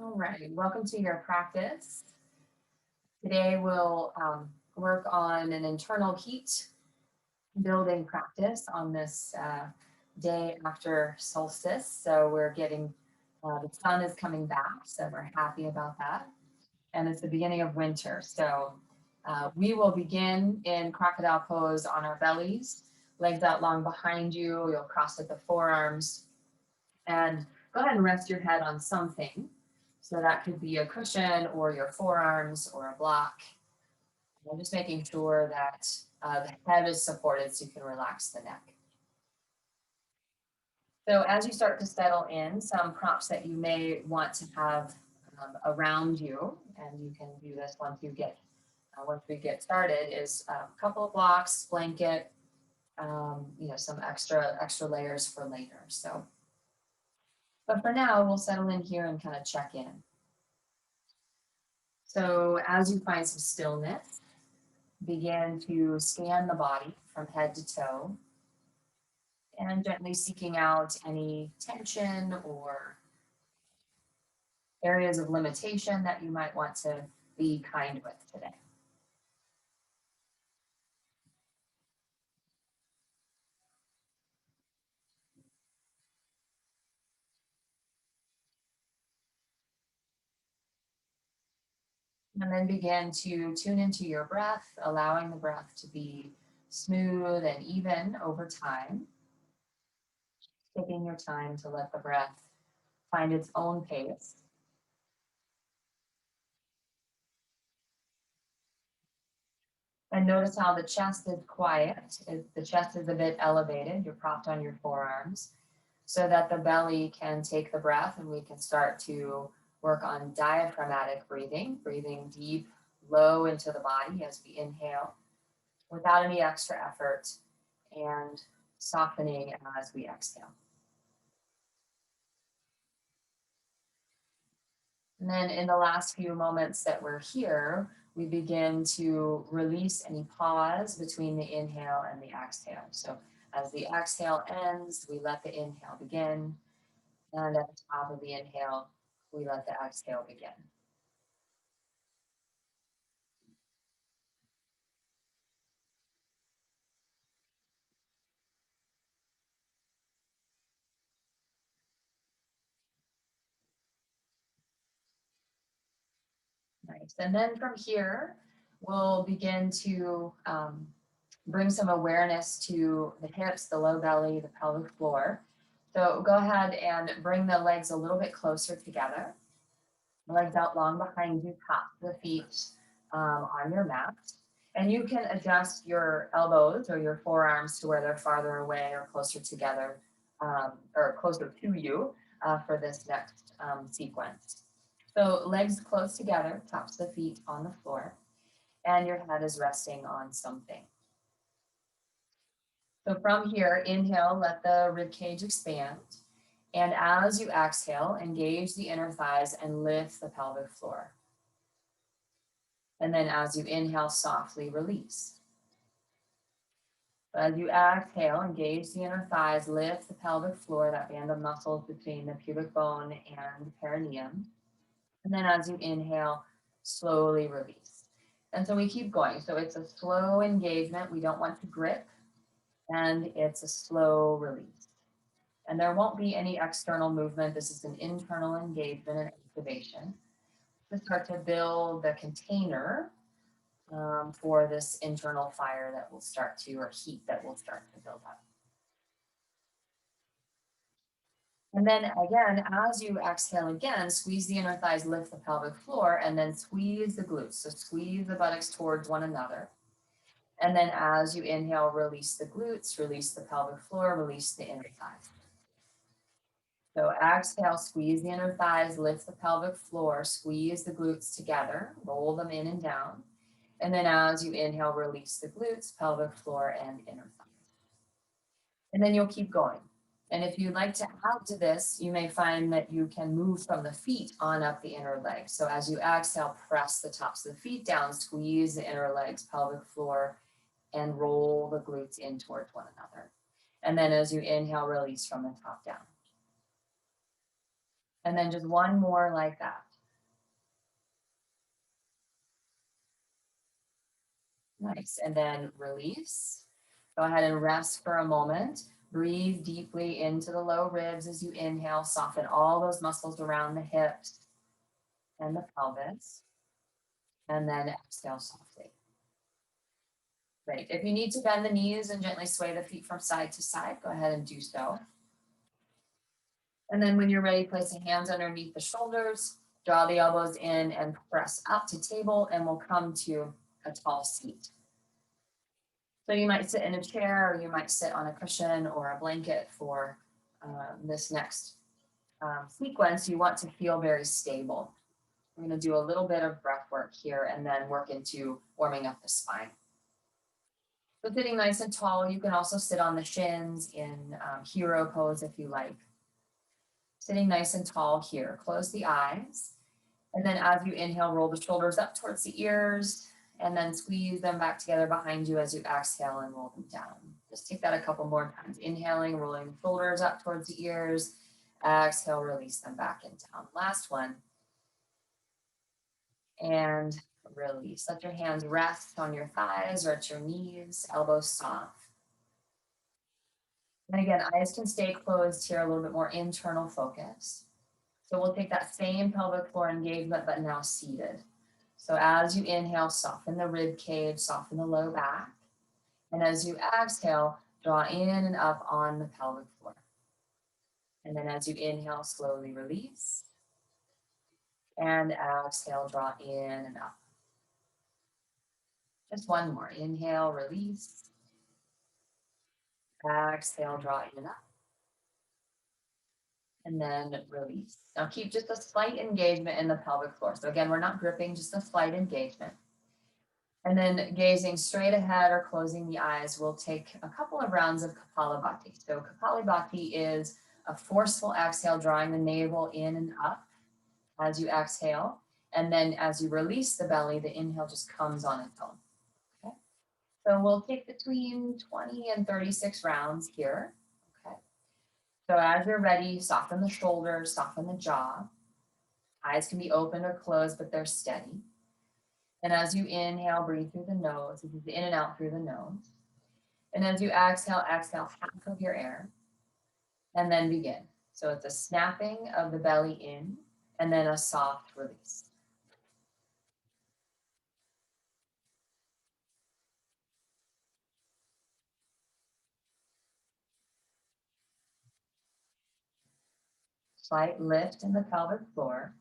All right, welcome to your practice. Today we'll work on an internal heat building practice on this day after solstice. So we're getting, the sun is coming back, so we're happy about that. And it's the beginning of winter. So we will begin in crocodile pose on our bellies, legs out long behind you. You'll cross at the forearms and go ahead and rest your head on something. So that could be a cushion or your forearms or a block. I'm just making sure that the head is supported so you can relax the neck. So as you start to settle in, some props that you may want to have around you, and you can do this once we get started, is a couple of blocks, blanket, some extra layers for later. So, but for now, we'll settle in here and kind of check in. So as you find some stillness, begin to scan the body from head to toe and gently seeking out any tension or areas of limitation that you might want to be kind with today. And then begin to tune into your breath, allowing the breath to be smooth and even over time, taking your time to let the breath find its own pace. And notice how the chest is quiet. The chest is a bit elevated. You're propped on your forearms so that the belly can take the breath, and we can start to work on diaphragmatic breathing, breathing deep, low into the body as we inhale without any extra effort, and softening as we exhale. And then in the last few moments that we're here, we begin to release any pause between the inhale and the exhale. So as the exhale ends, we let the inhale begin. And at the top of the inhale, we let the exhale begin. Nice. And then from here, we'll begin to bring some awareness to the hips, the low belly, the pelvic floor. So go ahead and bring the legs a little bit closer together. Legs out long behind you, top the feet on your mat. And you can adjust your elbows or your forearms to where they're farther away or closer together or closer to you for this next sequence. So legs close together, tops of the feet on the floor, and your head is resting on something. So from here, inhale, let the rib cage expand. And as you exhale, engage the inner thighs and lift the pelvic floor. And then as you inhale, softly release. As you exhale, engage the inner thighs, lift the pelvic floor, that band of muscles between the pubic bone and the perineum. And then as you inhale, slowly release. And so we keep going. So it's a slow engagement. We don't want to grip. And it's a slow release. And there won't be any external movement. This is an internal engagement and activation to start to build the container for this internal fire that will start to, or heat that will start to build up. And then again, as you exhale again, squeeze the inner thighs, lift the pelvic floor, and then squeeze the glutes. So squeeze the buttocks towards one another. And then as you inhale, release the glutes, release the pelvic floor, release the inner thighs. So exhale, squeeze the inner thighs, lift the pelvic floor, squeeze the glutes together, roll them in and down. And then as you inhale, release the glutes, pelvic floor, and inner thighs. And then you'll keep going. And if you'd like to add to this, you may find that you can move from the feet on up the inner legs. So as you exhale, press the tops of the feet down, squeeze the inner legs, pelvic floor, and roll the glutes in towards one another. And then as you inhale, release from the top down. And then just one more like that. Nice. And then release. Go ahead and rest for a moment. Breathe deeply into the low ribs as you inhale. Soften all those muscles around the hips and the pelvis. And then exhale softly. Great. If you need to bend the knees and gently sway the feet from side to side, go ahead and do so. And then when you're ready, place the hands underneath the shoulders, draw the elbows in and press up to table, and we'll come to a tall seat. So you might sit in a chair, or you might sit on a cushion or a blanket for this next sequence. You want to feel very stable. We're going to do a little bit of breath work here and then work into warming up the spine. So sitting nice and tall, you can also sit on the shins in hero pose if you like. Sitting nice and tall here. Close the eyes. And then as you inhale, roll the shoulders up towards the ears and then squeeze them back together behind you as you exhale and roll them down. Just take that a couple more times. Inhaling, rolling the shoulders up towards the ears. Exhale, release them back and down. Last one. And release. Let your hands rest on your thighs or at your knees, elbows soft. And again, eyes can stay closed here, a little bit more internal focus. So we'll take that same pelvic floor engagement, but now seated. So as you inhale, soften the rib cage, soften the low back. And as you exhale, draw in and up on the pelvic floor. And then as you inhale, slowly release. And exhale, draw in and up. Just one more. Inhale, release. Exhale, draw in and up. And then release. Now keep just a slight engagement in the pelvic floor. So again, we're not gripping, just a slight engagement. And then gazing straight ahead or closing the eyes, we'll take a couple of rounds of Kapalabhati. So Kapalabhati is a forceful exhale, drawing the navel in and up as you exhale. And then as you release the belly, the inhale just comes on its own. Okay? So we'll take between 20 and 36 rounds here. Okay. So as you're ready, soften the shoulders, soften the jaw. Eyes can be open or closed, but they're steady. And as you inhale, breathe through the nose. This is in and out through the nose. And as you exhale, exhale half of your air. And then begin. So it's a snapping of the belly in and then a soft release. Slight lift in the pelvic floor.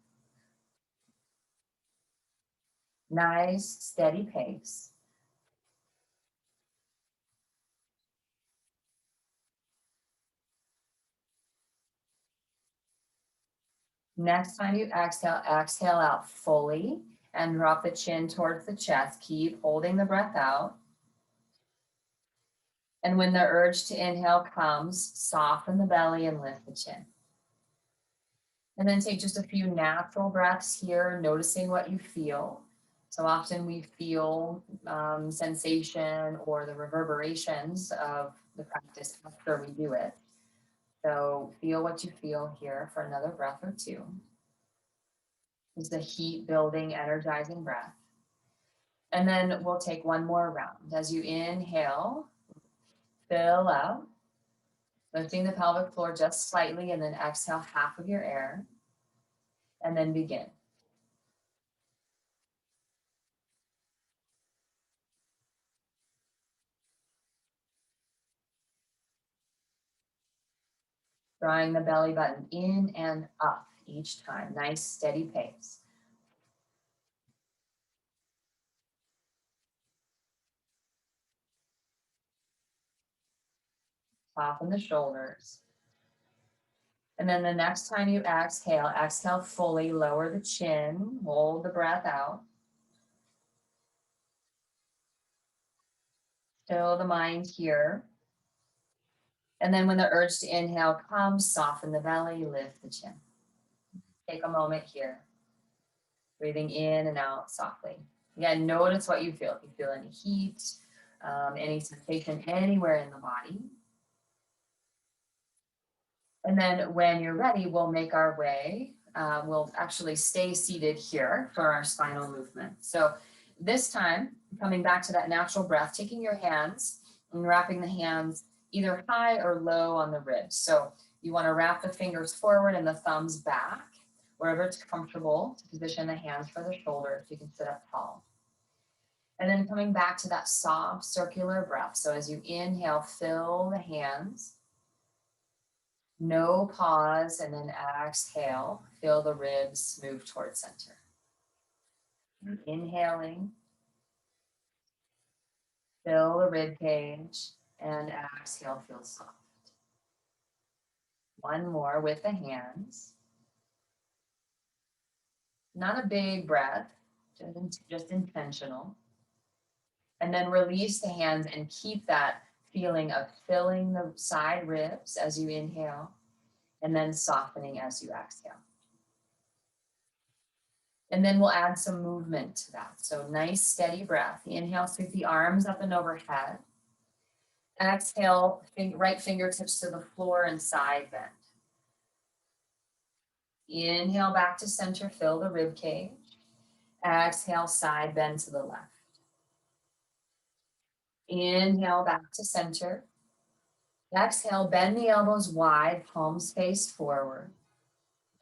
Nice, steady pace. Next time you exhale, exhale out fully and drop the chin towards the chest. Keep holding the breath out. And when the urge to inhale comes, soften the belly and lift the chin. And then take just a few natural breaths here, noticing what you feel. So often we feel sensation or the reverberations of the practice after we do it. So feel what you feel here for another breath or two. It's the heat building, energizing breath. And then we'll take one more round. As you inhale, fill out, lifting the pelvic floor just slightly, and then exhale half of your air, and then begin. Drawing the belly button in and up each time. Nice, steady pace. Soften the shoulders. And then the next time you exhale, exhale fully, lower the chin, hold the breath out. Still the mind here. And then when the urge to inhale comes, soften the belly, lift the chin. Take a moment here. Breathing in and out softly. Again, notice what you feel. If you feel any heat, any sensation anywhere in the body. And then when you're ready, we'll make our way. We'll actually stay seated here for our spinal movement. So this time, Coming back to that natural breath, taking your hands and wrapping the hands either high or low on the ribs. So you want to wrap the fingers forward and the thumbs back, wherever it's comfortable to position the hands for the shoulders. You can sit up tall. And then coming back to that soft circular breath. So as you inhale, fill the hands, no pause, and then exhale, feel the ribs move towards center. Inhaling, fill the rib cage, and exhale, feel soft. One more with the hands. Not a big breath, just intentional. And then release the hands and keep that feeling of filling the side ribs as you inhale, and then softening as you exhale. And then we'll add some movement to that. So nice steady breath. Inhale, sweep the arms up and overhead. Exhale, right fingertips to the floor and side bend. Inhale back to center, fill the rib cage. Exhale, side bend to the left. Inhale back to center. Exhale, bend the elbows wide, palms face forward.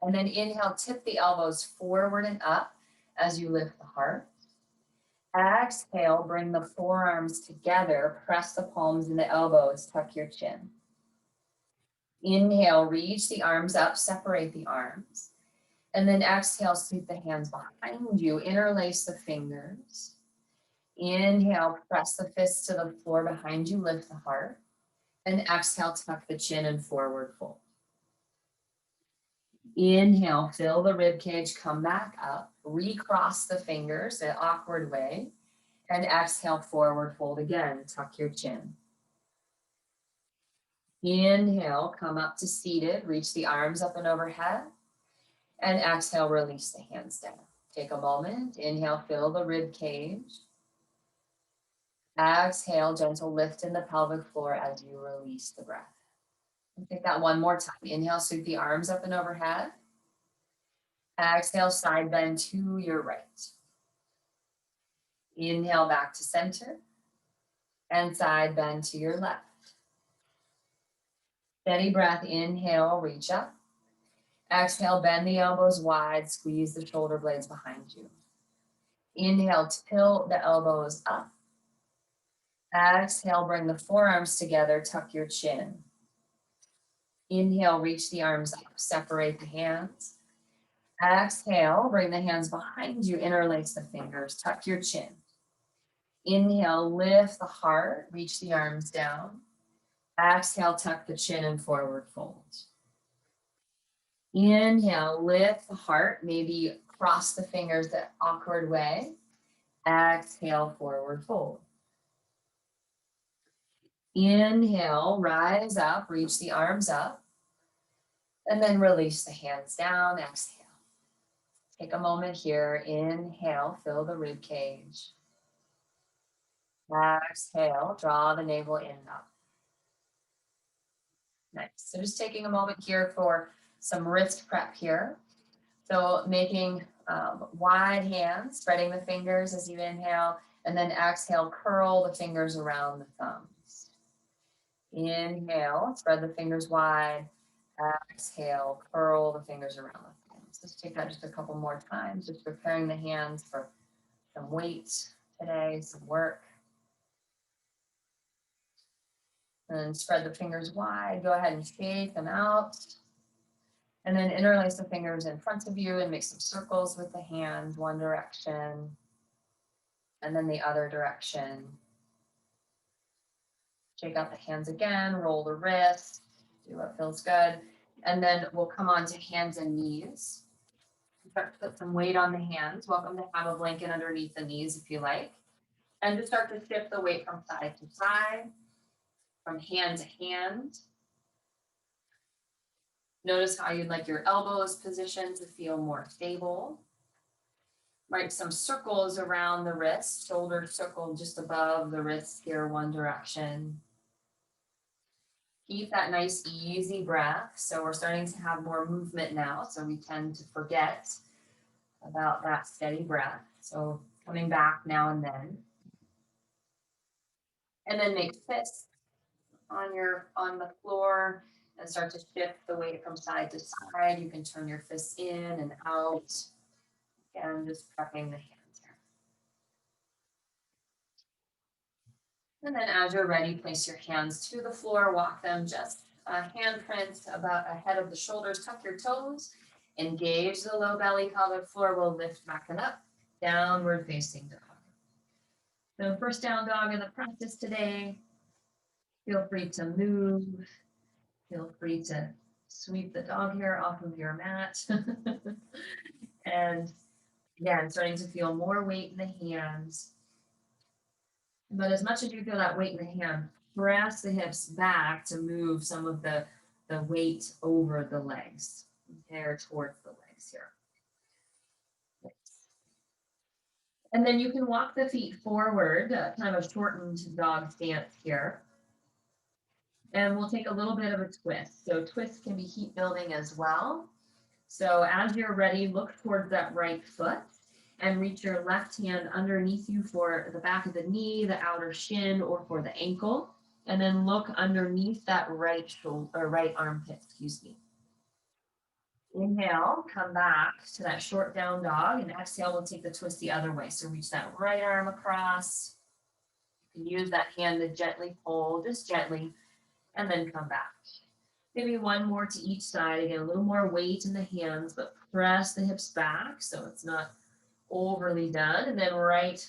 And then inhale, tip the elbows forward and up as you lift the heart. Exhale, bring the forearms together, press the palms and the elbows, tuck your chin. Inhale, reach the arms up, separate the arms. And then exhale, sweep the hands behind you, interlace the fingers. Inhale, press the fists to the floor behind you, lift the heart. And exhale, tuck the chin and forward fold. Inhale, fill the rib cage, come back up, recross the fingers an awkward way, and exhale, forward fold again, tuck your chin. Inhale, come up to seated, reach the arms up and overhead, and exhale, release the hands down. Take a moment, inhale, fill the rib cage. Exhale, gentle lift in the pelvic floor as you release the breath. And take that one more time. Inhale, sweep the arms up and overhead. Exhale, side bend to your right. Inhale back to center and side bend to your left. Steady breath, inhale, reach up. Exhale, bend the elbows wide, squeeze the shoulder blades behind you. Inhale, tilt the elbows up. Exhale, bring the forearms together, tuck your chin. Inhale, reach the arms up, separate the hands. Exhale, bring the hands behind you, interlace the fingers, tuck your chin. Inhale, lift the heart, reach the arms down. Exhale, tuck the chin and forward fold. Inhale, lift the heart, maybe cross the fingers that awkward way. Exhale, forward fold. Inhale, rise up, reach the arms up, and then release the hands down, exhale. Take a moment here, inhale, fill the rib cage. Exhale, draw the navel in and up. Nice. So just taking a moment here for some wrist prep here. So making wide hands, spreading the fingers as you inhale, and then exhale, curl the fingers around the thumbs. Inhale, spread the fingers wide. Exhale, curl the fingers around the thumbs. Let's take that just a couple more times, just preparing the hands for some weight today, some work. And spread the fingers wide. Go ahead and shake them out. And then interlace the fingers in front of you and make some circles with the hands, one direction, and then the other direction. Shake out the hands again, roll the wrists, do what feels good. And then we'll come on to hands and knees. Start to put some weight on the hands. Welcome to have a blanket underneath the knees if you like. And just start to shift the weight from side to side, from hand to hand. Notice how you'd like your elbows positioned to feel more stable. Write some circles around the wrist, shoulder circle just above the wrist here, one direction. Keep that nice easy breath. So we're starting to have more movement now, so we tend to forget about that steady breath. So coming back now and then. And then make fists on the floor and start to shift the weight from side to side. You can turn your fists in and out. And just prepping the hands here. And then as you're ready, place your hands to the floor, walk them just handprints about ahead of the shoulders, tuck your toes, engage the low belly, pelvic floor will lift back and up, downward facing dog. So first down dog in the practice today. Feel free to move, feel free to sweep the dog hair off of your mat. And again, starting to feel more weight in the hands. But as much as you feel that weight in the hand, press the hips back to move some of the weight over the legs, okay, or towards the legs here. And then you can walk the feet forward, kind of a shortened dog stance here. And we'll take a little bit of a twist. So twist can be heat building as well. So as you're ready, look towards that right foot and reach your left hand underneath you for the back of the knee, the outer shin, or for the ankle. And then look underneath that right shoulder or right armpit, excuse me. Inhale, come back to that short down dog, and exhale, we'll take the twist the other way. So reach that right arm across. You can use that hand to gently pull, just gently, and then come back. Maybe one more to each side. Again, a little more weight in the hands, but press the hips back so it's not overly done. And then right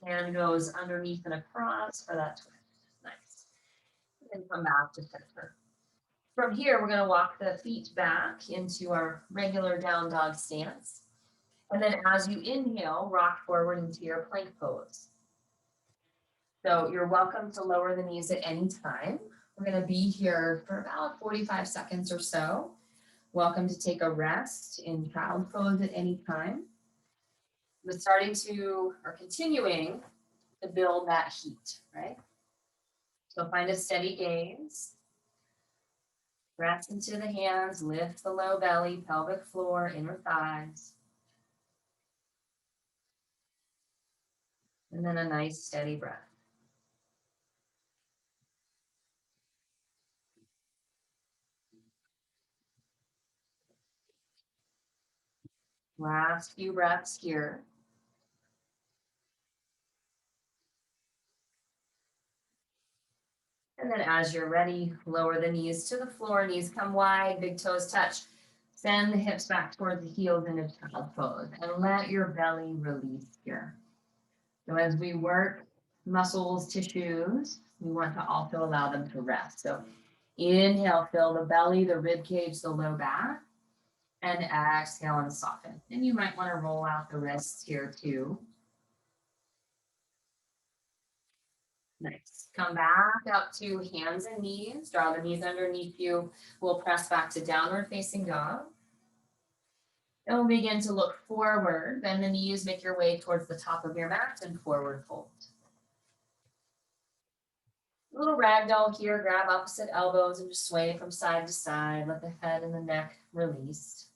hand goes underneath and across for that twist. Nice. And come back to center. From here, we're going to walk the feet back into our regular down dog stance. And then as you inhale, rock forward into your plank pose. So you're welcome to lower the knees at any time. We're going to be here for about 45 seconds or so. Welcome to take a rest in child pose at any time. But continuing to build that heat, right? So find a steady gaze. Press into the hands, lift the low belly, pelvic floor, inner thighs. And then a nice steady breath. Last few breaths here. And then as you're ready, lower the knees to the floor, knees come wide, big toes touch. Send the hips back towards the heels into child pose and let your belly release here. So as we work muscles, tissues, we want to also allow them to rest. So inhale, fill the belly, the rib cage, the low back, and exhale and soften. And you might want to roll out the wrists here too. Nice. Come back up to hands and knees. Draw the knees underneath you. We'll press back to downward facing dog. And we'll begin to look forward. Bend the knees, make your way towards the top of your mat and forward fold. A little ragdoll here. Grab opposite elbows and just sway from side to side. Let the head and the neck release.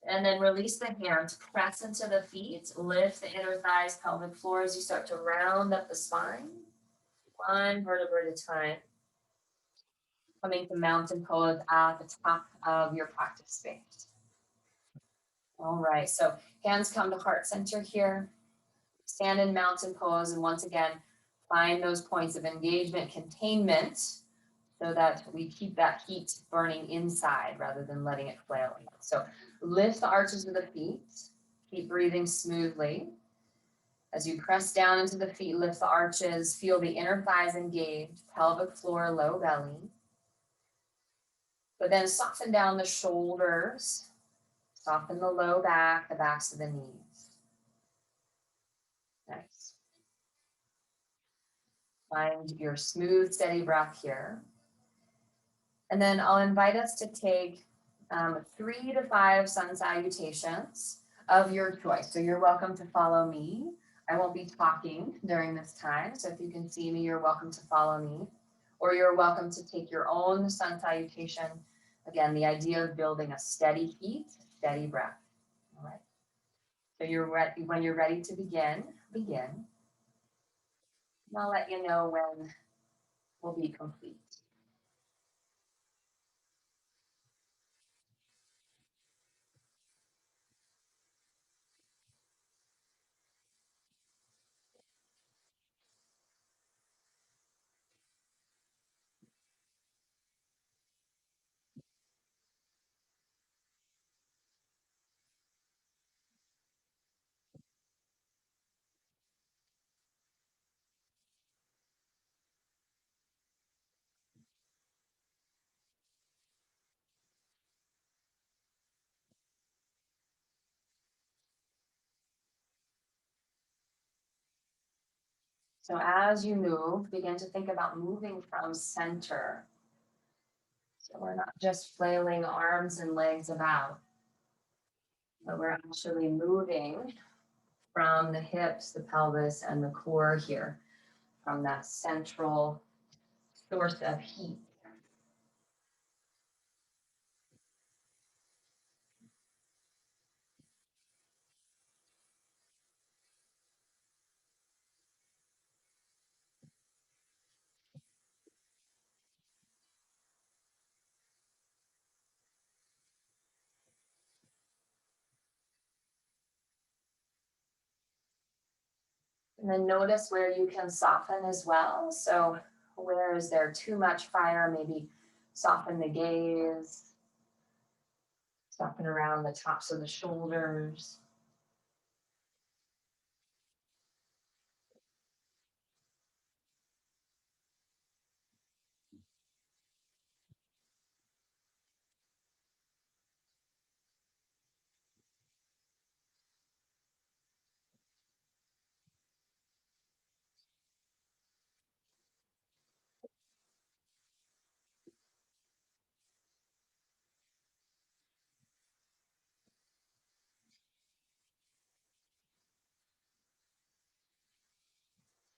And then release the hands, press into the feet, lift the inner thighs, pelvic floor as you start to round up the spine. One vertebra at a time. Coming to mountain pose at the top of your practice space. All right, so hands come to heart center here. Stand in mountain pose, and once again, find those points of engagement, containment, so that we keep that heat burning inside rather than letting it flail out. So lift the arches of the feet, keep breathing smoothly. As you press down into the feet, lift the arches, feel the inner thighs engaged, pelvic floor, low belly. But then soften down the shoulders, soften the low back, the backs of the knees. Nice. Find your smooth, steady breath here. And then I'll invite us to take 3 to 5 sun salutations of your choice. So you're welcome to follow me. I won't be talking during this time. So if you can see me, you're welcome to follow me. Or you're welcome to take your own sun salutation. Again, the idea of building a steady heat, steady breath. All right. So you're ready. When you're ready to begin, begin. And I'll let you know when we'll be complete. So as you move, begin to think about moving from center. So we're not just flailing arms and legs about, but we're actually moving from the hips, the pelvis, and the core here, from that central source of heat. And then notice where you can soften as well. So where is there too much fire? Maybe soften the gaze, soften around the tops of the shoulders.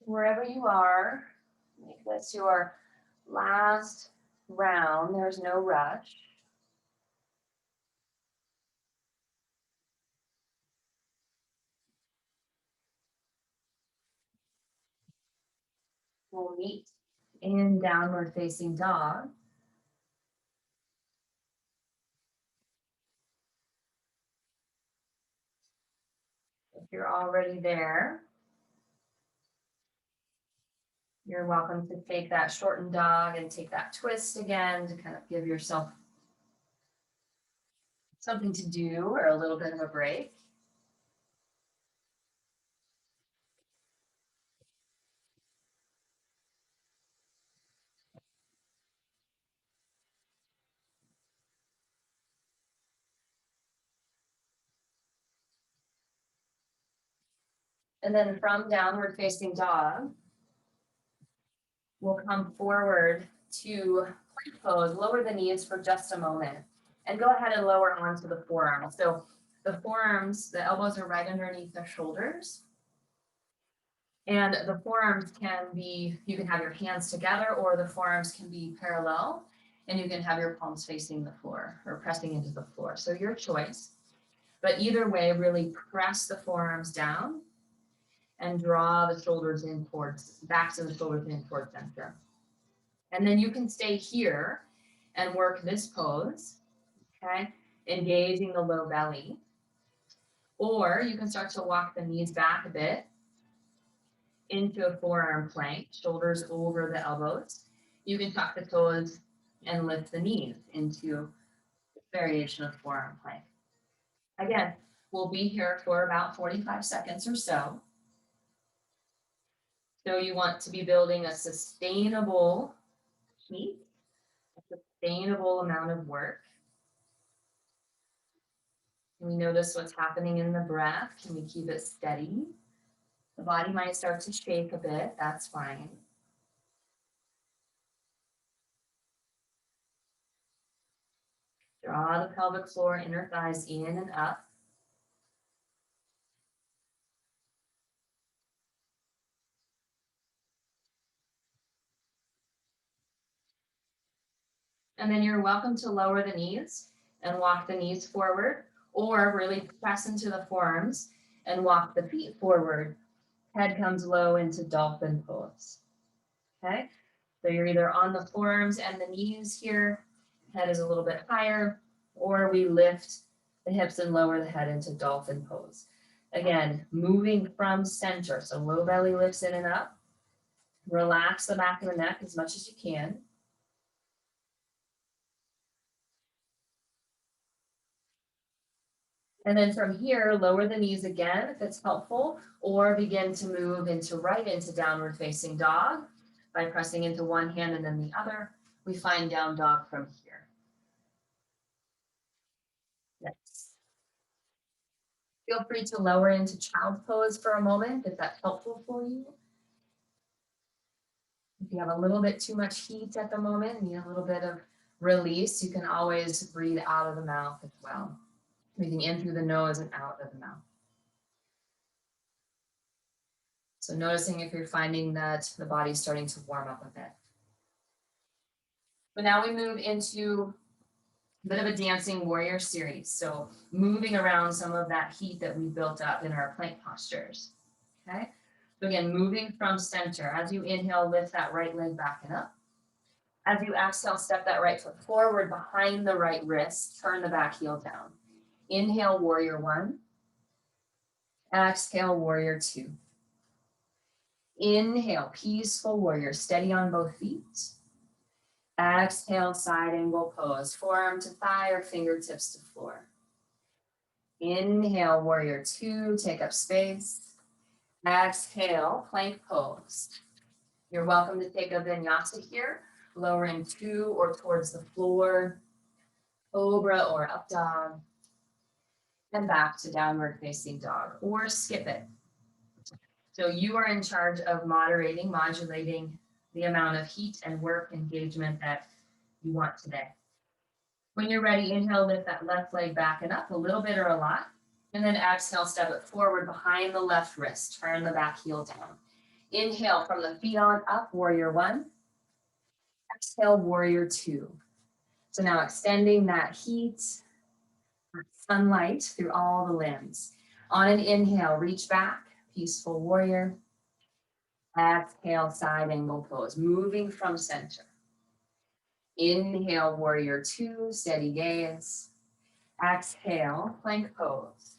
Wherever you are, make this your last round. There's no rush. We'll meet in downward facing dog. If you're already there, you're welcome to take that shortened dog and take that twist again to kind of give yourself something to do or a little bit of a break. And then from downward facing dog, we'll come forward to plank pose, lower the knees for just a moment, and go ahead and lower onto the forearms. So the forearms, the elbows are right underneath the shoulders. And the forearms can be, you can have your hands together or the forearms can be parallel and you can have your palms facing the floor or pressing into the floor. So your choice. But either way, really press the forearms down and draw the shoulders in towards, backs of the shoulders in towards center. And then you can stay here and work this pose, okay? Engaging the low belly. Or you can start to walk the knees back a bit into a forearm plank, shoulders over the elbows. You can tuck the toes and lift the knees into variation of forearm plank. Again, we'll be here for about 45 seconds or so. So you want to be building a sustainable heat, a sustainable amount of work. Can we notice what's happening in the breath? Can we keep it steady? The body might start to shake a bit, that's fine. Draw the pelvic floor, inner thighs in and up. And then you're welcome to lower the knees and walk the knees forward, or really press into the forearms and walk the feet forward Head comes low into dolphin pose. Okay, so you're either on the forearms and the knees here, head is a little bit higher, or we lift the hips and lower the head into dolphin pose. Again, moving from center, so low belly lifts in and up. Relax the back of the neck as much as you can. And then from here, lower the knees again if it's helpful, or begin to move right into downward facing dog by pressing into one hand and then the other. We find down dog from here. Yes. Feel free to lower into child pose for a moment if that's helpful for you. If you have a little bit too much heat at the moment, need a little bit of release, you can always breathe out of the mouth as well. Breathing in through the nose and out of the mouth. So noticing if you're finding that the body's starting to warm up a bit. But now we move into a bit of a dancing warrior series. So moving around some of that heat that we built up in our plank postures. Okay. So again, moving from center. As you inhale, lift that right leg back and up. As you exhale, step that right foot forward behind the right wrist. Turn the back heel down. Inhale, warrior one. Exhale, warrior two. Inhale, peaceful warrior. Steady on both feet. Exhale, side angle pose. Forearm to thigh or fingertips to floor. Inhale, warrior two. Take up space. Exhale, plank pose. You're welcome to take a vinyasa here, lowering to or towards the floor, cobra or up dog, and back to downward facing dog, or skip it. So you are in charge of modulating the amount of heat and work engagement that you want today. When you're ready, inhale, lift that left leg back and up a little bit or a lot. And then exhale, step it forward behind the left wrist. Turn the back heel down. Inhale from the feet on up, warrior one. Exhale, warrior two. So now extending that heat, sunlight through all the limbs. On an inhale, reach back, peaceful warrior. Exhale, side angle pose, moving from center. Inhale, warrior two, steady gaze. Exhale, plank pose.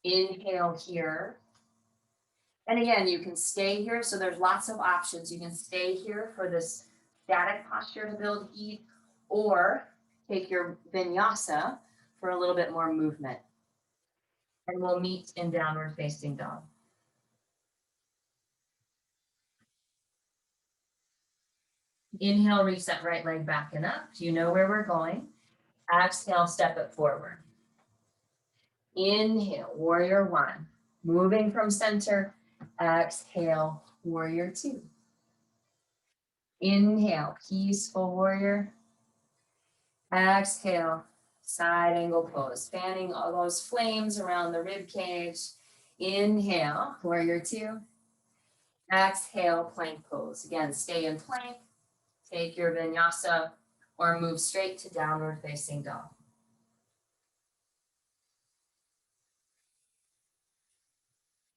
Inhale here. And again, you can stay here. So there's lots of options. You can stay here for this static posture to build heat, or take your vinyasa for a little bit more movement. And we'll meet in downward facing dog. Inhale, reach that right leg back and up. You know where we're going. Exhale, step it forward. Inhale, warrior one. Moving from center. Exhale, warrior two. Inhale, peaceful warrior. Exhale, side angle pose. Fanning all those flames around the rib cage. Inhale, warrior two. Exhale, plank pose. Again, stay in plank. Take your vinyasa or move straight to downward facing dog.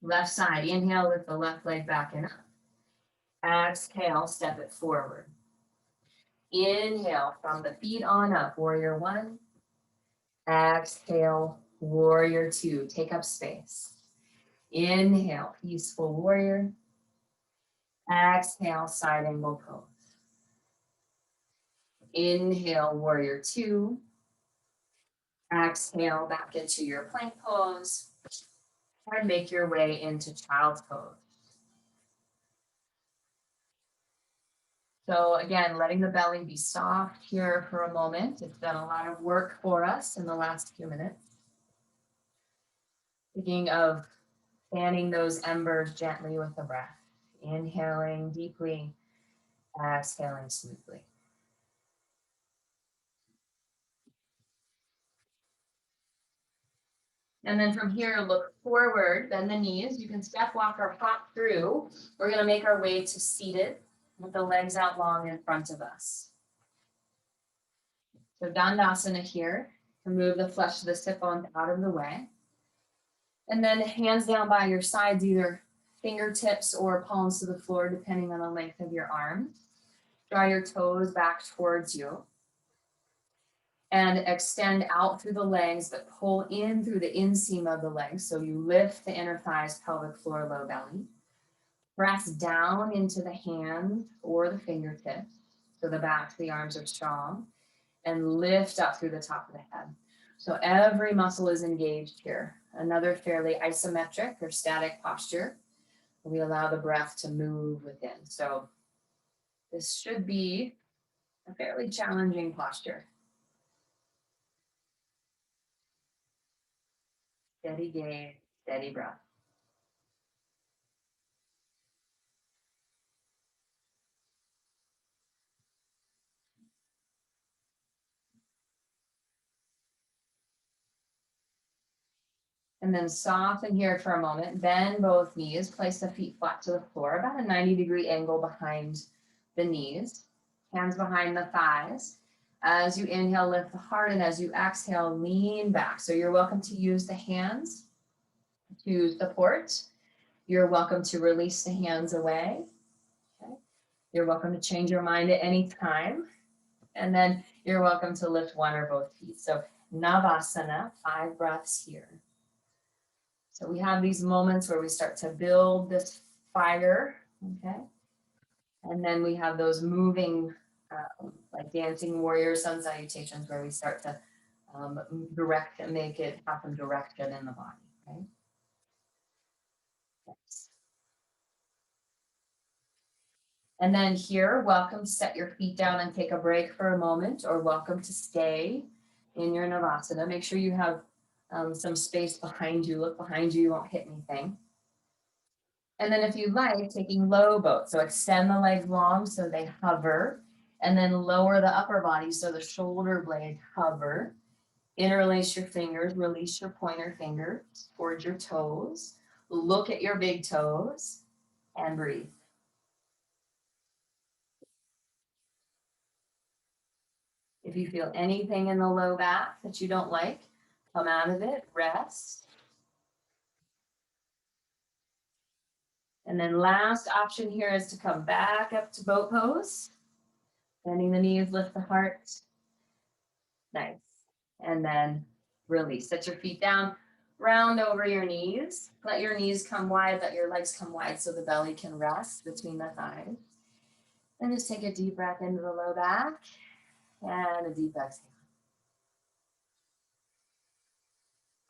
Left side, inhale, lift the left leg back and up. Exhale, step it forward. Inhale from the feet on up, warrior one. Exhale, warrior two. Take up space. Inhale, peaceful warrior. Exhale, side angle pose. Inhale, warrior two. Exhale, back into your plank pose. And make your way into child's pose. So again, letting the belly be soft here for a moment. It's done a lot of work for us in the last few minutes. Thinking of fanning those embers gently with the breath. Inhaling deeply, exhaling smoothly. And then from here, look forward, bend the knees. You can step, walk, or hop through. We're going to make our way to seated with the legs out long in front of us. So Dandasana here, to move the flesh of the sit bones out of the way. And then hands down by your sides, either fingertips or palms to the floor, depending on the length of your arms. Draw your toes back towards you. And extend out through the legs, but pull in through the inseam of the legs. So you lift the inner thighs, pelvic floor, low belly. Press down into the hands or the fingertips. So the backs of the arms are strong. And lift up through the top of the head. So every muscle is engaged here. Another fairly isometric or static posture. We allow the breath to move within. So this should be a fairly challenging posture. Steady gaze, steady breath. And then soften here for a moment. Bend both knees. Place the feet flat to the floor, about a 90-degree angle behind the knees. Hands behind the thighs. As you inhale, lift the heart, and as you exhale, lean back. So you're welcome to use the hands to support. You're welcome to release the hands away. Okay. You're welcome to change your mind at any time. And then you're welcome to lift one or both feet. So Navasana, 5 breaths here. So we have these moments where we start to build this fire, okay? And then we have those moving, like dancing warrior sun salutations, where we start to direct and make it have some direction in the body, right? Yes. And then here, welcome to set your feet down and take a break for a moment, or welcome to stay in your Navasana. Make sure you have some space behind you. Look behind you, you won't hit anything. And then if you like, taking low boat. So extend the legs long so they hover, and then lower the upper body so the shoulder blades hover. Interlace your fingers, release your pointer fingers towards your toes. Look at your big toes and breathe. If you feel anything in the low back that you don't like, come out of it, rest. And then last option here is to come back up to boat pose. Bending the knees, lift the heart. Nice. And then release. Set your feet down, round over your knees. Let your knees come wide, let your legs come wide so the belly can rest between the thighs. And just take a deep breath into the low back and a deep exhale.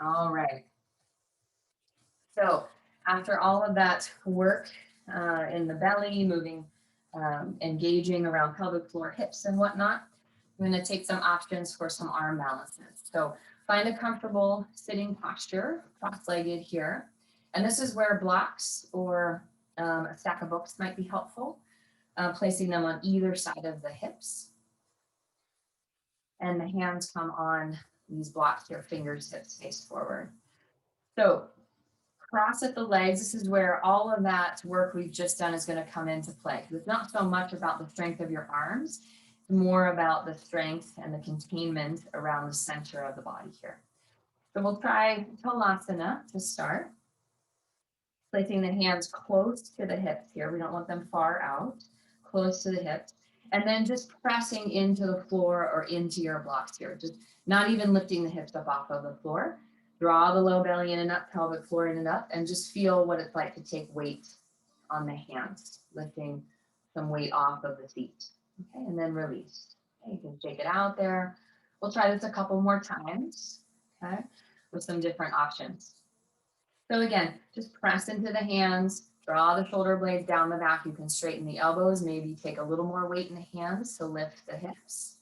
All right. So after all of that work in the belly, moving, engaging around pelvic floor, hips and whatnot, I'm going to take some options for some arm balances. So find a comfortable sitting posture, cross-legged here. And this is where blocks or a stack of books might be helpful, placing them on either side of the hips. And the hands come on these blocks here, fingers, hips face forward. So cross at the legs. This is where all of that work we've just done is going to come into play. It's not so much about the strength of your arms, it's more about the strength and the containment around the center of the body here. So we'll try Talasana to start. Placing the hands close to the hips here. We don't want them far out, close to the hips. And then just pressing into the floor or into your blocks here. Just not even lifting the hips up off of the floor. Draw the low belly in and up, pelvic floor in and up, and just feel what it's like to take weight on the hands, lifting some weight off of the feet. Okay, and then release. Okay, you can shake it out there. We'll try this a couple more times, okay, with some different options. So again, just press into the hands, draw the shoulder blades down the back. You can straighten the elbows, maybe take a little more weight in the hands to lift the hips.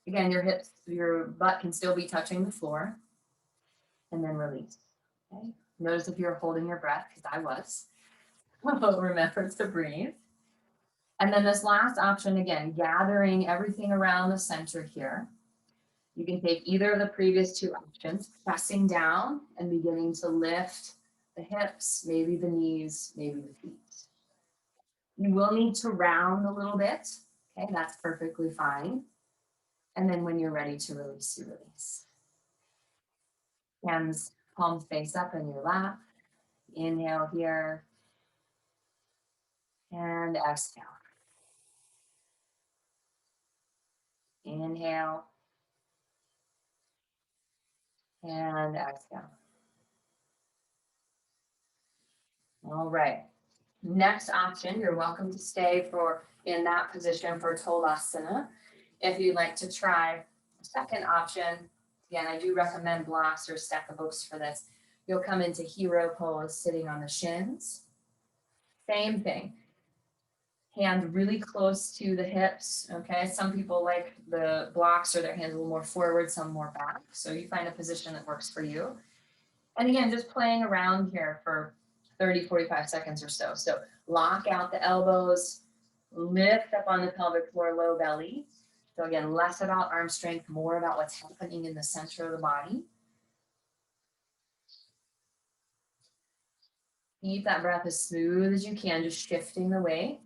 Again, your hips, your butt can still be touching the floor. And then release. Okay. Notice if you're holding your breath, because I was. Remember to breathe. And then this last option, again, gathering everything around the center here. You can take either of the previous two options, pressing down and beginning to lift the hips, maybe the knees, maybe the feet. You will need to round a little bit. Okay, that's perfectly fine. And then when you're ready to release, you release. Hands palms face up in your lap. Inhale here and exhale. Inhale and exhale. All right. Next option, you're welcome to stay in that position for Tolasana. If you'd like to try a second option, again, I do recommend blocks or stack of books for this. You'll come into hero pose sitting on the shins. Same thing. Hand really close to the hips, okay? Some people like the blocks or their hands a little more forward, some more back. So you find a position that works for you. And again, just playing around here for 30, 45 seconds or so. So lock out the elbows, lift up on the pelvic floor, low belly. So again, less about arm strength, more about what's happening in the center of the body. Keep that breath as smooth as you can, just shifting the weight.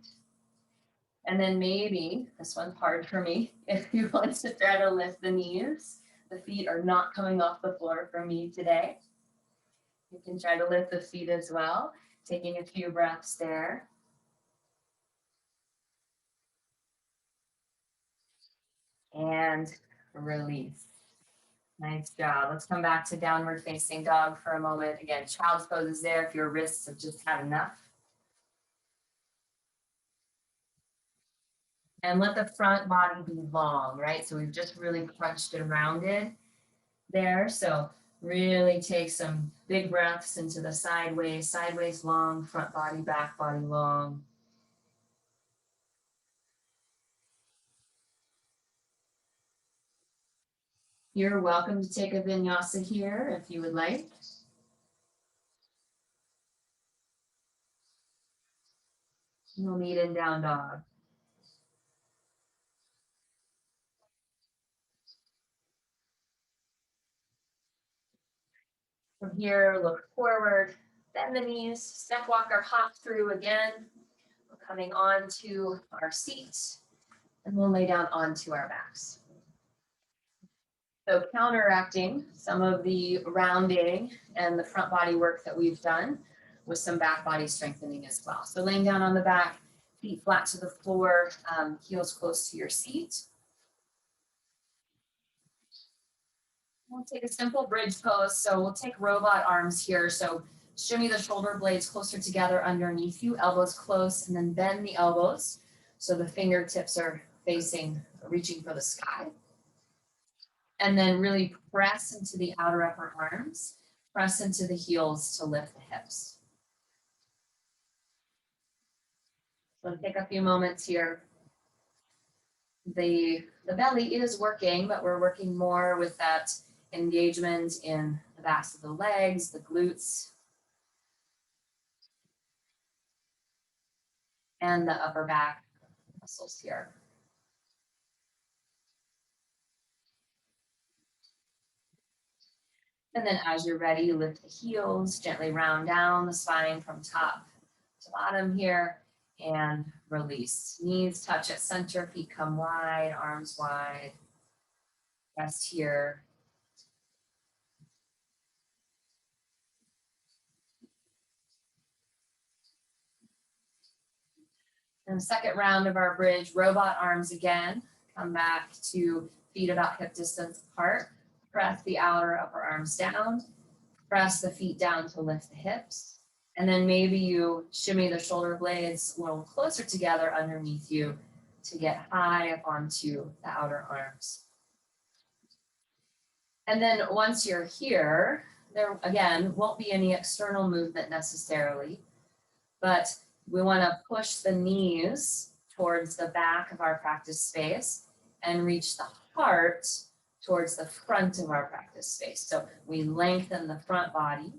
And then maybe, this one's hard for me, if you want to try to lift the knees, the feet are not coming off the floor for me today. You can try to lift the feet as well, taking a few breaths there. And release. Nice job. Let's come back to downward facing dog for a moment. Again, child's pose is there if your wrists have just had enough. And let the front body be long, right? So we've just really crunched and rounded there. So really take some big breaths into the sideways long, front body, back body long. You're welcome to take a vinyasa here if you would like. No need in down dog. From here, look forward, bend the knees, step walk or hop through again. We're coming onto our seats and we'll lay down onto our backs. So counteracting some of the rounding and the front body work that we've done with some back body strengthening as well. So laying down on the back, feet flat to the floor, heels close to your seat. We'll take a simple bridge pose. So we'll take robot arms here. So shimmy the shoulder blades closer together underneath you, elbows close, and then bend the elbows so the fingertips are reaching for the sky. And then really press into the outer upper arms, press into the heels to lift the hips. So take a few moments here. The belly is working, but we're working more with that engagement in the backs of the legs, the glutes, and the upper back muscles here. And then as you're ready, lift the heels, gently round down the spine from top to bottom here, and release. Knees touch at center, feet come wide, arms wide. Rest here. And the second round of our bridge, robot arms again. Come back to feet about hip distance apart. Press the outer upper arms down. Press the feet down to lift the hips. And then maybe you shimmy the shoulder blades a little closer together underneath you to get high up onto the outer arms. And then once you're here, there again won't be any external movement necessarily, but we want to push the knees towards the back of our practice space and reach the heart towards the front of our practice space. So we lengthen the front body.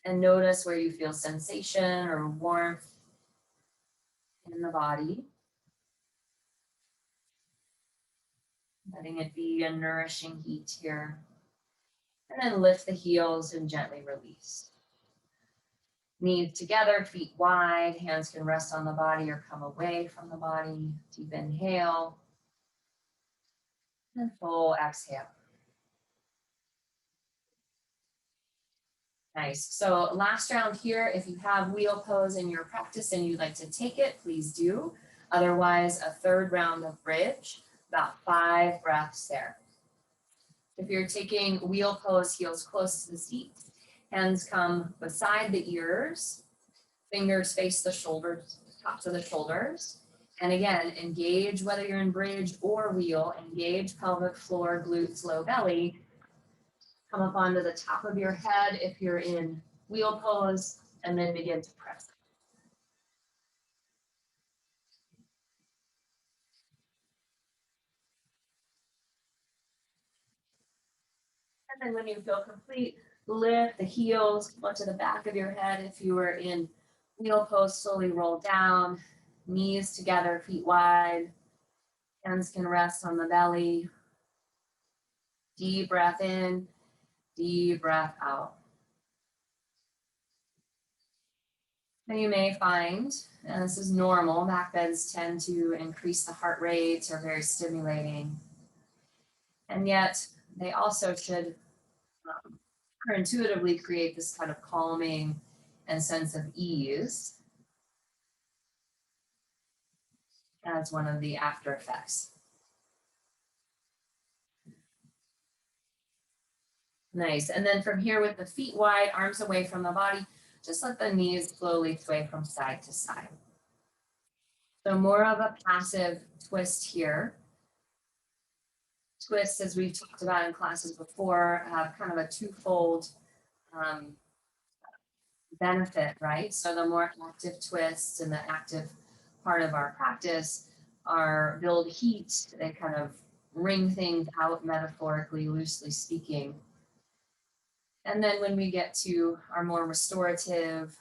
And notice where you feel sensation or warmth in the body. Letting it be a nourishing heat here. And then lift the heels and gently release. Knees together, feet wide, hands can rest on the body or come away from the body. Deep inhale. And full exhale. Nice. So last round here, if you have wheel pose in your practice and you'd like to take it, please do. Otherwise, a third round of bridge, about 5 breaths there. If you're taking wheel pose, heels close to the seat, hands come beside the ears, fingers face the shoulders, tops of the shoulders. And again, engage whether you're in bridge or wheel, engage pelvic floor, glutes, low belly. Come up onto the top of your head if you're in wheel pose, and then begin to press. And then when you feel complete, lift the heels onto the back of your head. If you were in wheel pose, slowly roll down, knees together, feet wide. Hands can rest on the belly. Deep breath in, deep breath out. And you may find, and this is normal, back bends tend to increase the heart rate, are very stimulating. And yet they also should intuitively create this kind of calming and sense of ease as one of the after effects. Nice. And then from here with the feet wide, arms away from the body, just let the knees slowly sway from side to side. So more of a passive twist here. Twists, as we've talked about in classes before, have kind of a twofold benefit, right? So the more active twists and the active part of our practice are build heat, they kind of wring things out metaphorically, loosely speaking. And then when we get to our more restorative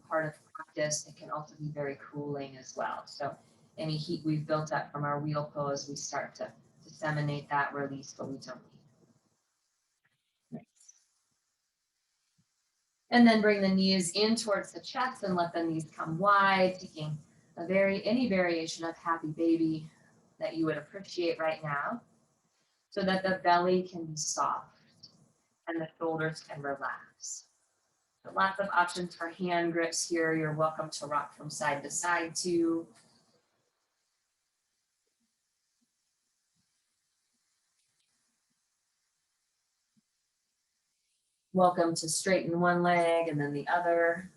part of practice, it can also be very cooling as well. So any heat we've built up from our wheel pose, we start to disseminate that, release what we don't need. And then bring the knees in towards the chest and let the knees come wide, taking any variation of happy baby that you would appreciate right now, so that the belly can be soft and the shoulders can relax. So lots of options for hand grips here. You're welcome to rock from side to side too. Welcome to straighten one leg and then the other.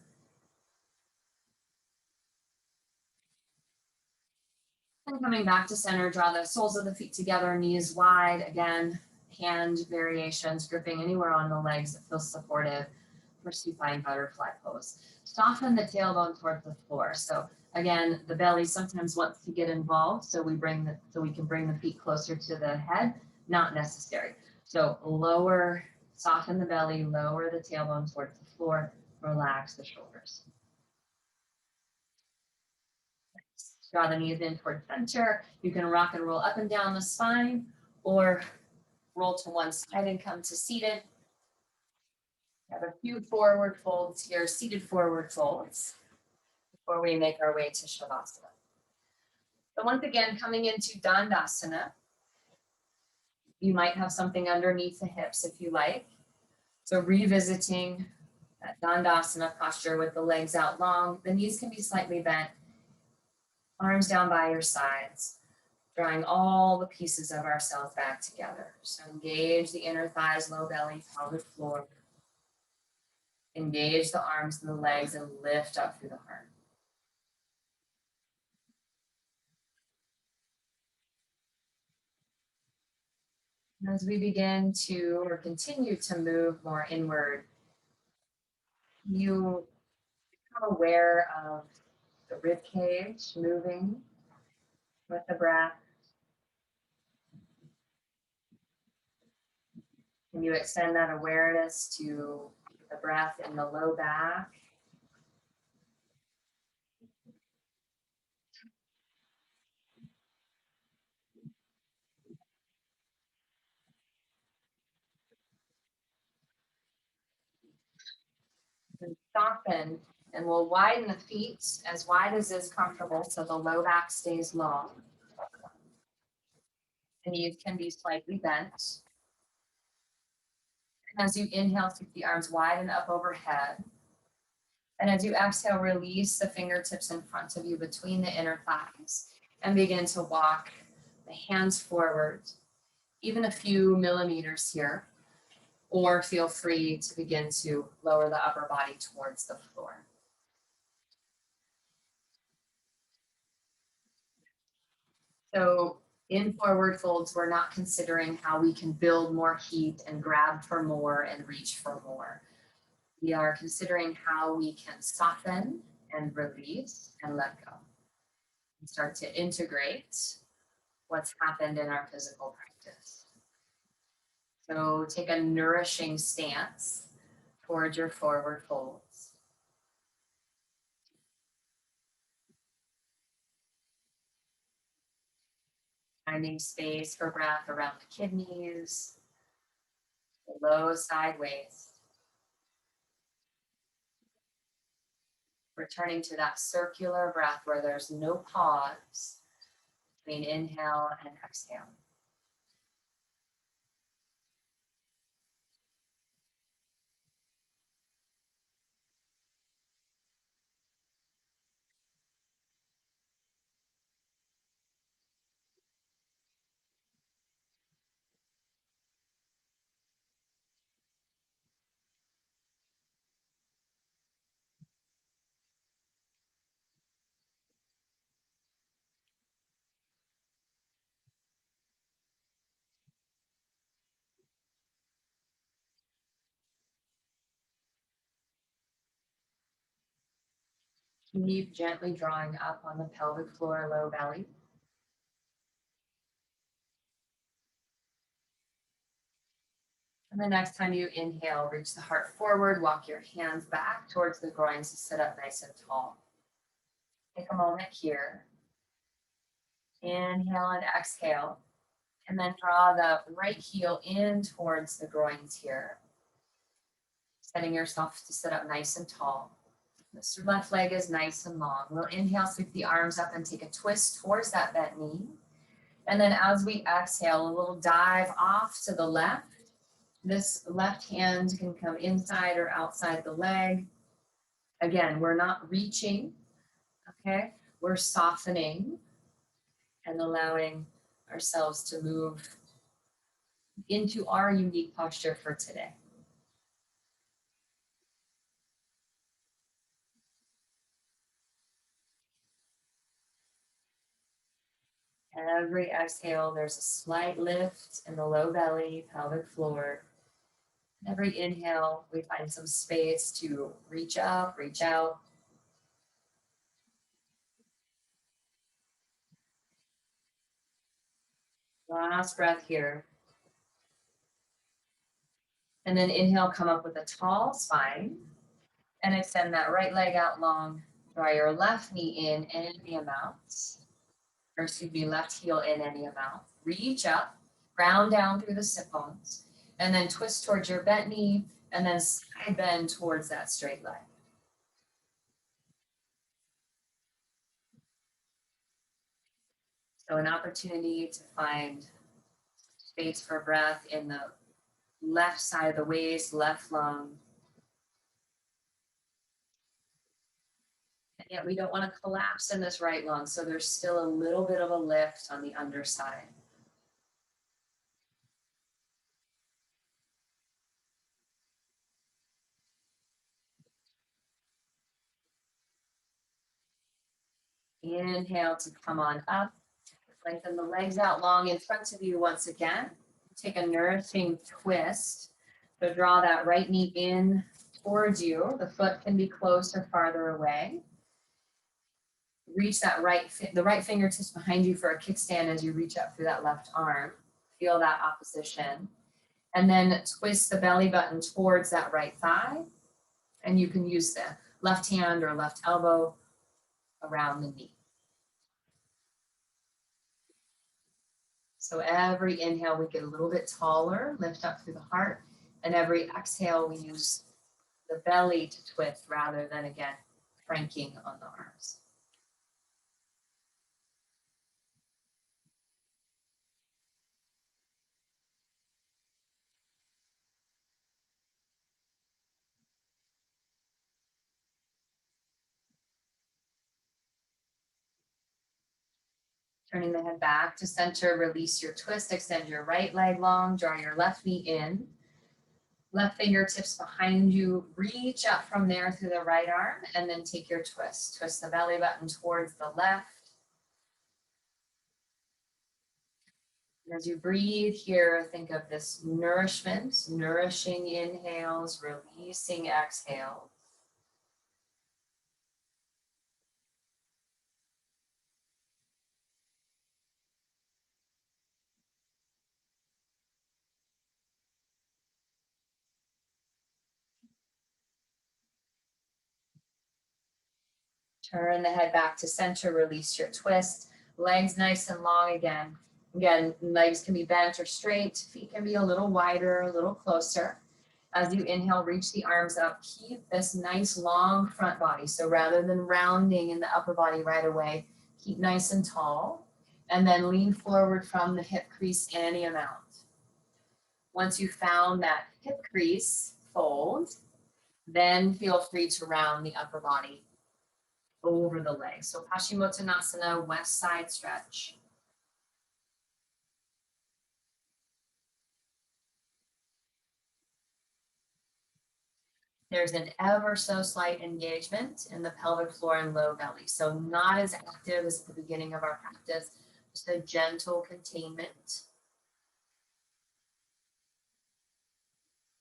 And coming back to center, draw the soles of the feet together, knees wide. Again, hand variations, gripping anywhere on the legs that feels supportive for supine butterfly pose. Soften the tailbone towards the floor. So again, the belly sometimes wants to get involved, so we can bring the feet closer to the head. Not necessary. So lower, soften the belly, lower the tailbone towards the floor, relax the shoulders. Draw the knees in towards center. You can rock and roll up and down the spine or roll to one side and come to seated. Have a few forward folds here, seated forward folds before we make our way to Shavasana. So once again, coming into Dandasana, you might have something underneath the hips if you like. So revisiting that Dandasana posture with the legs out long, the knees can be slightly bent, arms down by your sides, drawing all the pieces of ourselves back together. So engage the inner thighs, low belly, pelvic floor. Engage the arms and the legs and lift up through the heart. As we begin to or continue to move more inward, you become aware of the rib cage moving with the breath. And you extend that awareness to the breath in the low back. And soften, and we'll widen the feet as wide as is comfortable so the low back stays long. The knees can be slightly bent. As you inhale, sweep the arms wide and up overhead. And as you exhale, release the fingertips in front of you between the inner thighs and begin to walk the hands forward, even a few millimeters here, or feel free to begin to lower the upper body towards the floor. So in forward folds, we're not considering how we can build more heat and grab for more and reach for more. We are considering how we can soften and release and let go and start to integrate what's happened in our physical practice. So take a nourishing stance towards your forward folds. Finding space for breath around the kidneys, below sideways. Returning to that circular breath where there's no pause between inhale and exhale. Keep gently drawing up on the pelvic floor, low belly. And the next time you inhale, reach the heart forward, walk your hands back towards the groins to sit up nice and tall. Take a moment here. Inhale and exhale. And then draw the right heel in towards the groins here. Setting yourself to sit up nice and tall. This left leg is nice and long. We'll inhale, sweep the arms up and take a twist towards that bent knee. And then as we exhale, a little dive off to the left. This left hand can come inside or outside the leg. Again, we're not reaching, okay? We're softening and allowing ourselves to move into our unique posture for today. Every exhale, there's a slight lift in the low belly, pelvic floor. Every inhale, we find some space to reach up, reach out. Last breath here. And then inhale, come up with a tall spine and extend that right leg out long. Draw your left knee in any amount, or excuse me, left heel in any amount. Reach up, round down through the sit bones, and then twist towards your bent knee, and then side bend towards that straight leg. So an opportunity to find space for breath in the left side of the waist, left lung. And yet we don't want to collapse in this right lung, so there's still a little bit of a lift on the underside. Inhale to come on up. Lengthen the legs out long in front of you once again. Take a nourishing twist. So draw that right knee in towards you. The foot can be close or farther away. Reach that the right fingertips behind you for a kickstand as you reach up through that left arm. Feel that opposition. And then twist the belly button towards that right thigh. And you can use the left hand or left elbow around the knee. So every inhale, we get a little bit taller, lift up through the heart. And every exhale, we use the belly to twist rather than, again, cranking on the arms. Turning the head back to center, release your twist, extend your right leg long, draw your left knee in. Left fingertips behind you, reach up from there through the right arm, and then take your twist. Twist the belly button towards the left. And as you breathe here, think of this nourishment, nourishing inhales, releasing exhales. Turn the head back to center, release your twist. Legs nice and long again. Again, legs can be bent or straight. Feet can be a little wider, a little closer. As you inhale, reach the arms up. Keep this nice long front body. So rather than rounding in the upper body right away, keep nice and tall. And then lean forward from the hip crease any amount. Once you found that hip crease, fold. Then feel free to round the upper body over the legs. So Paschimottanasana, west side stretch. There's an ever so slight engagement in the pelvic floor and low belly. So not as active as at the beginning of our practice, just a gentle containment.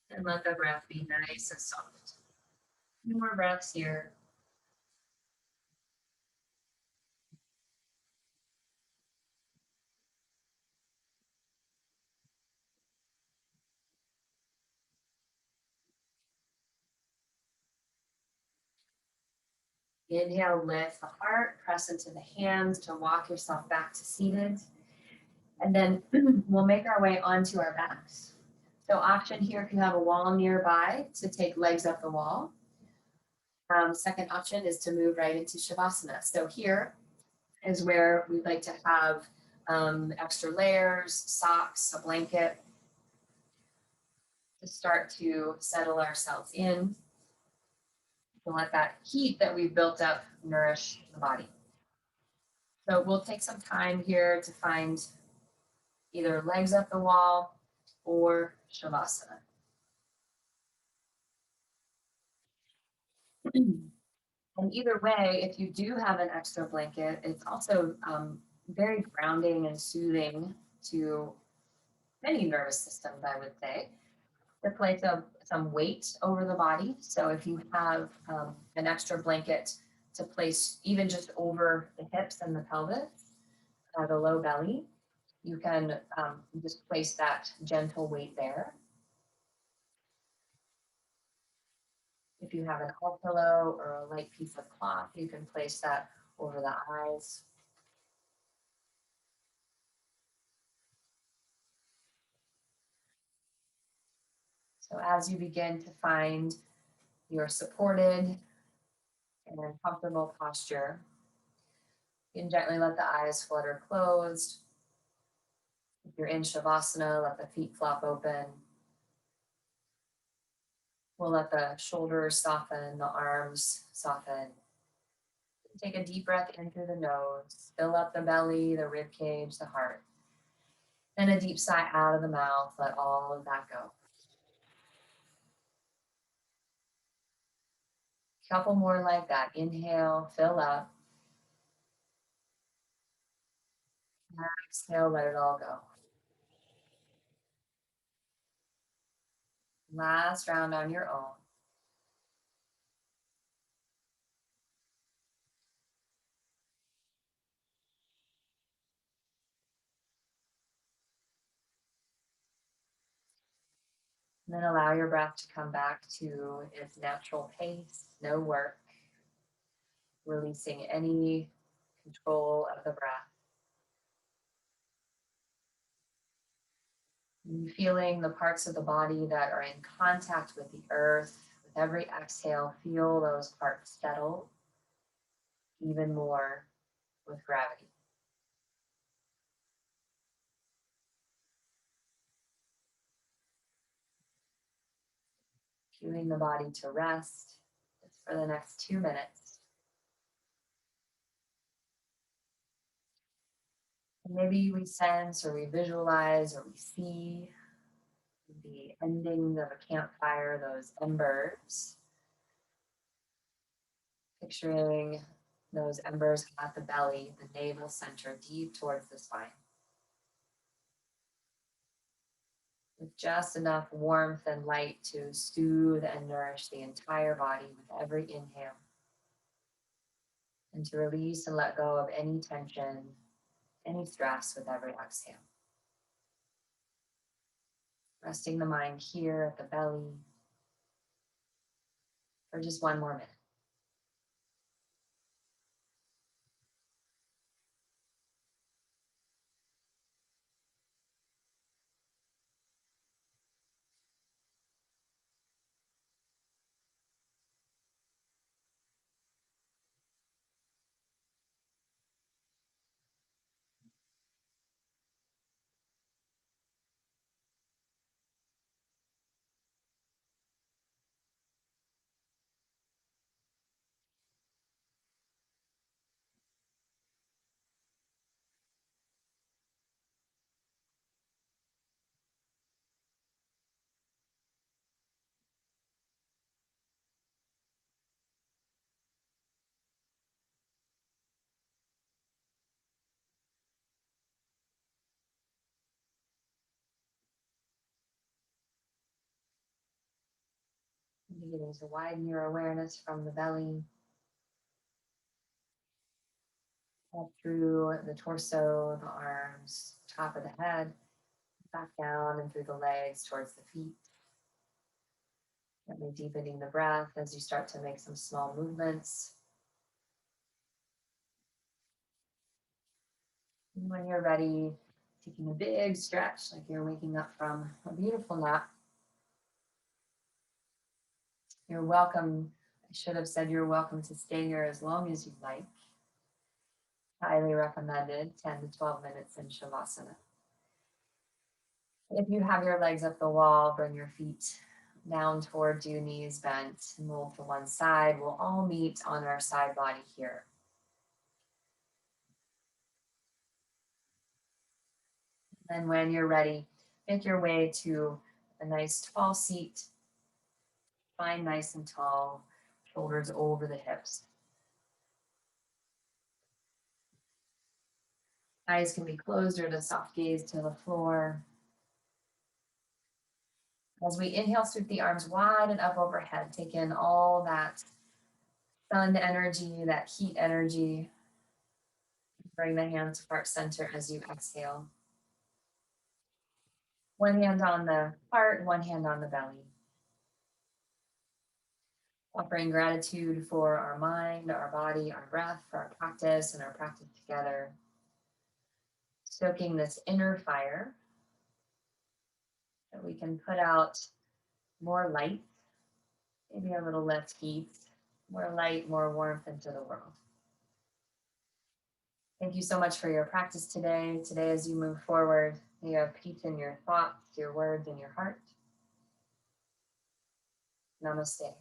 And let the breath be nice and soft. Two more breaths here. Inhale, lift the heart, press into the hands to walk yourself back to seated. And then we'll make our way onto our backs. So option here, if you have a wall nearby, to take legs up the wall. Second option is to move right into Shavasana. So here is where we'd like to have extra layers, socks, a blanket to start to settle ourselves in, to let that heat that we've built up nourish the body. So we'll take some time here to find either legs up the wall or Shavasana. And either way, if you do have an extra blanket, it's also very grounding and soothing to many nervous systems, I would say, to place some weight over the body. So if you have an extra blanket to place even just over the hips and the pelvis, the low belly, you can just place that gentle weight there. If you have an all pillow or a light piece of cloth, you can place that over the eyes. So as you begin to find your supported and comfortable posture, you can gently let the eyes flutter closed. If you're in Shavasana, let the feet flop open. We'll let the shoulders soften, the arms soften. Take a deep breath in through the nose. Fill up the belly, the rib cage, the heart. Then a deep sigh out of the mouth. Let all of that go. Couple more like that. Inhale, fill up. Exhale, let it all go. Last round on your own. And then allow your breath to come back to its natural pace, no work, releasing any control of the breath. And feeling the parts of the body that are in contact with the earth. With every exhale, feel those parts settle even more with gravity. Cueing the body to rest just for the next 2 minutes. And maybe we sense or we visualize or we see the ending of a campfire, those embers, picturing those embers at the belly, the navel center, deep towards the spine, with just enough warmth and light to soothe and nourish the entire body with every inhale, and to release and let go of any tension, any stress with every exhale. Resting the mind here at the belly for just one more minute. Beginning to widen your awareness from the belly up through the torso, the arms, top of the head, back down and through the legs towards the feet. Gently deepening the breath as you start to make some small movements. And when you're ready, taking a big stretch like you're waking up from a beautiful nap. You're welcome. I should have said you're welcome to stay here as long as you like. Highly recommended 10 to 12 minutes in Shavasana. If you have your legs up the wall, bring your feet down towards you, knees bent, move to one side. We'll all meet on our side body here. And when you're ready, make your way to a nice tall seat, spine nice and tall, shoulders over the hips. Eyes can be closed or to soft gaze to the floor. As we inhale, sweep the arms wide and up overhead. Take in all that sun energy, that heat energy. Bring the hands to heart center as you exhale. One hand on the heart, one hand on the belly. Offering gratitude for our mind, our body, our breath, for our practice and our practice together. Stoking this inner fire that we can put out more light, maybe a little less heat, more light, more warmth into the world. Thank you so much for your practice today. Today, as you move forward, may you have peace in your thoughts, your words, and your heart. Namaste.